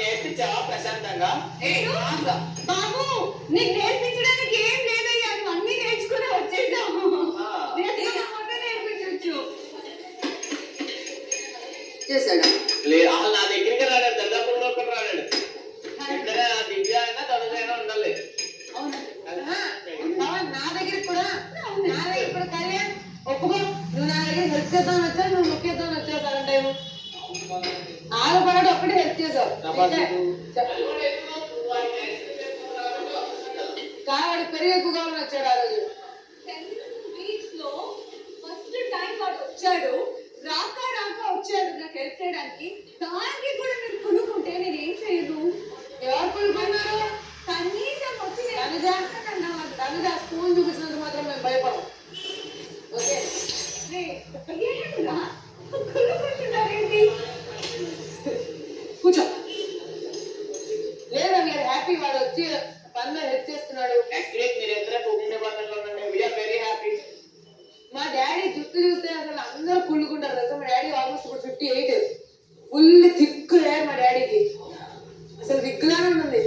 నేర్పించావా ప్రశాంతంగా? బాబు నీకు నేర్పించడానికి ఏం లేదయ్యా, నువ్వు అన్ని నేర్చుకుని వచ్చేసావు. నేర్పించవచ్చు చేశాడు. లేదు నా దగ్గరికి రాడాడు, దర్దాపురంలో ఒకటి రాడాడు. ఇద్దరే దివ్య అయినా తనుజైనా ఉండాలి. నా దగ్గర కూడా కళ్యాణ్ ఒప్పుకో, నువ్వు నా దగ్గర హెల్ప్ చేద్దామని వచ్చావు, నువ్వు నొక్కేద్దామని వచ్చావు సగం టైం. ఆడపడాడు ఒక్కడే హెల్ప్ చేసావు. కావాడు పెరుగు ఎక్కువ కావాలని వచ్చాడు ఆ రోజు. 10 weeks లో ఫస్ట్ టైం వాడు వచ్చాడు, రాక వచ్చాడు నాకు హెల్ప్ చేయడానికి. దానికి కూడా మీరు కొనుక్కుంటే నేను ఏం చేయదు. ఎవరు కొనుక్కున్నారు? కనీసం వచ్చి తనుజా స్కూల్ చూపించినందుకు మాత్రం మేము భయపడం. ఓకే కొనుక్కుంటున్నారేంటి? కూర్చో. లేదా మీరు హ్యాపీ వాడు వచ్చి పనిలో హెల్ప్ చేస్తున్నాడు. నెక్స్ట్ వీక్ మీరు ఇద్దరే కుకింగ్ డిపార్ట్మెంట్ లో ఉండండి. We are very happy. మా డాడీ జుట్టు చూస్తే అసలు అందరూ కుళ్ళుకుంటారు కదా. మా డాడీ ఆల్మోస్ట్ ఇప్పుడు 58, ఫుల్ థిక్ హెయిర్ మా డాడీకి, అసలు విగ్గులానే ఉంటుంది.